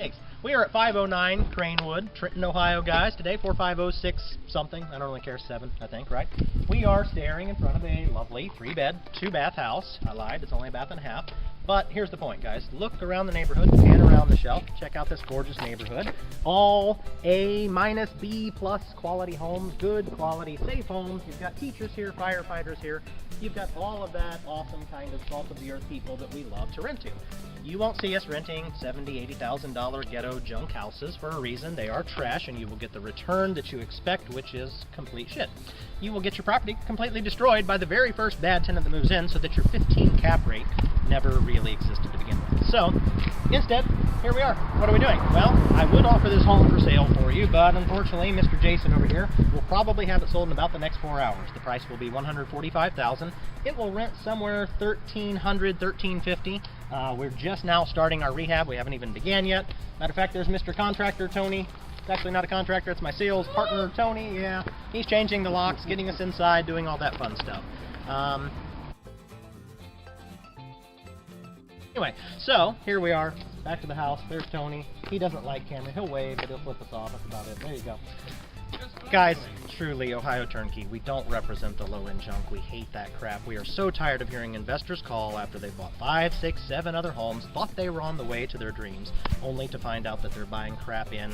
Thanks. We are at 509 Cranewood, Trenton, Ohio, guys. Today, 4506 something. I don't really care, 7, I think, right? We are staring in front of a lovely 3-bed, 2-bath house. I lied, it's only a bath and a half. But here's the point, guys. Look around the neighborhood, pan around the shelf, check out this gorgeous neighborhood. All A minus B plus quality homes, good quality, safe homes. You've got teachers here, firefighters here. You've got all of that awesome kind of salt of the earth people that we love to rent to. You won't see us renting $70,000, $80,000 ghetto junk houses for a reason. They are trash, and you will get the return that you expect, which is complete shit. You will get your property completely destroyed by the very first bad tenant that moves in, so that your 15 cap rate never really existed to begin with. So, instead, here we are. What are we doing? Well, I would offer this home for sale for you, but unfortunately, Mr. Jason over here will probably have it sold in about the next 4 hours. The price will be $145,000. It will rent somewhere $1,300, $1,350. We're just now starting our rehab. We haven't even began yet. Matter of fact, there's Mr. Contractor Tony. It's actually not a contractor, it's my sales partner Tony. Yeah, he's changing the locks, getting us inside, doing all that fun stuff. Anyway, so here we are, back to the house. There's Tony. He doesn't like camera. He'll wave, but he'll flip us off. That's about it. There you go. Guys, truly, Ohio Turnkey, we don't represent the low-end junk. We hate that crap. We are so tired of hearing investors call after they've bought 5, 6, 7 other homes, thought they were on the way to their dreams, only to find out that they're buying crap in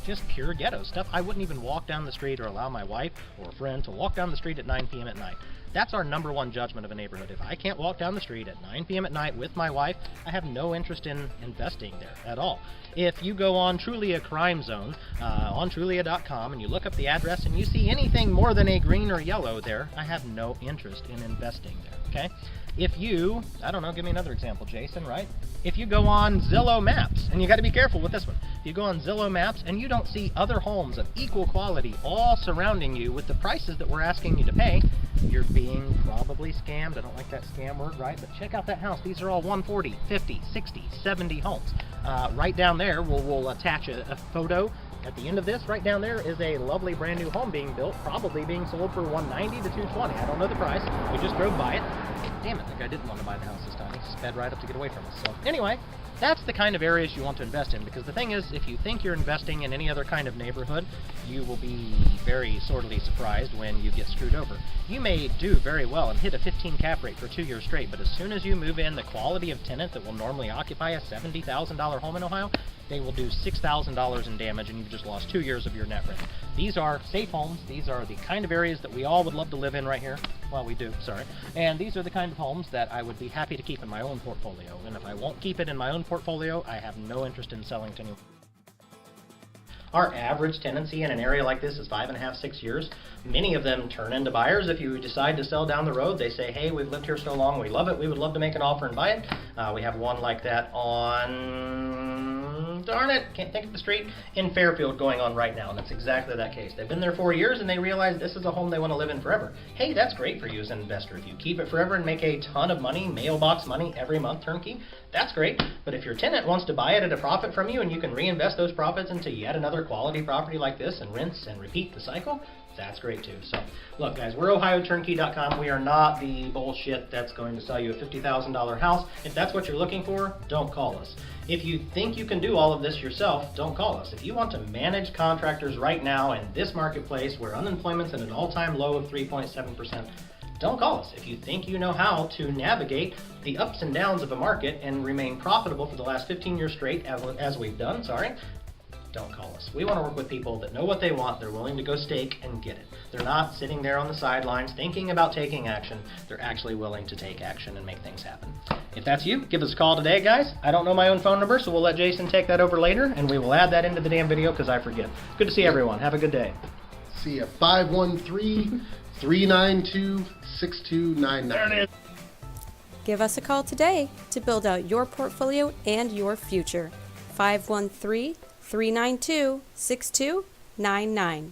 just pure ghetto stuff. I wouldn't even walk down the street or allow my wife or a friend to walk down the street at 9 p.m. at night. That's our number one judgment of a neighborhood. If I can't walk down the street at 9 p.m. at night with my wife, I have no interest in investing there at all. If you go on Truly a Crime Zone, on Trulia.com, and you look up the address and you see anything more than a green or yellow there, I have no interest in investing there, okay? If you, I don't know, give me another example, Jason, right? If you go on Zillow Maps, and you got to be careful with this one. If you go on Zillow Maps and you don't see other homes of equal quality all surrounding you with the prices that we're asking you to pay, you're being probably scammed. I don't like that scam word, right? But check out that house. These are all 140, 50, 60, 70 homes. Right down there, we'll attach a photo. At the end of this, right down there, is a lovely brand new home being built, probably being sold for $190 to $220. I don't know the price. We just drove by it. Damn it, the guy didn't want to buy the house this time. He sped right up to get away from us. So anyway, that's the kind of areas you want to invest in, because the thing is, if you think you're investing in any other kind of neighborhood, you will be very sorely surprised when you get screwed over. You may do very well and hit a 15 cap rate for 2 years straight, but as soon as you move in the quality of tenant that will normally occupy a $70,000 home in Ohio, they will do $6,000 in damage, and you've just lost 2 years of your net rent. These are safe homes. These are the kind of areas that we all would love to live in right here. Well, we do, sorry. And these are the kind of homes that I would be happy to keep in my own portfolio. And if I won't keep it in my own portfolio, I have no interest in selling to anyone. Our average tenancy in an area like this is 5.5, 6 years. Many of them turn into buyers. If you decide to sell down the road, they say, hey, we've lived here so long, we love it, we would love to make an offer and buy it. We have one like that on, darn it, can't think of the street, in Fairfield going on right now, and it's exactly that case. They've been there 4 years and they realize this is a home they want to live in forever. Hey, that's great for you as an investor. If you keep it forever and make a ton of money, mailbox money every month, turnkey, that's great. But if your tenant wants to buy it at a profit from you and you can reinvest those profits into yet another quality property like this and rinse and repeat the cycle, that's great too. So look, guys, we're OhioTurnkey.com. We are not the bullshit that's going to sell you a $50,000 house. If that's what you're looking for, don't call us. If you think you can do all of this yourself, don't call us. If you want to manage contractors right now in this marketplace where unemployment's at an all-time low of 3.7%, don't call us. If you think you know how to navigate the ups and downs of a market and remain profitable for the last 15 years straight, as we've done, don't call us. We want to work with people that know what they want, they're willing to go stake and get it. They're not sitting there on the sidelines thinking about taking action. They're actually willing to take action and make things happen. If that's you, give us a call today, guys. I don't know my own phone number, so we'll let Jason take that over later, and we will add that into the damn video because I forget. Good to see everyone. Have a good day. See ya. 513-392-6299. There it is. Give us a call today to build out your portfolio and your future. 513-392-6299.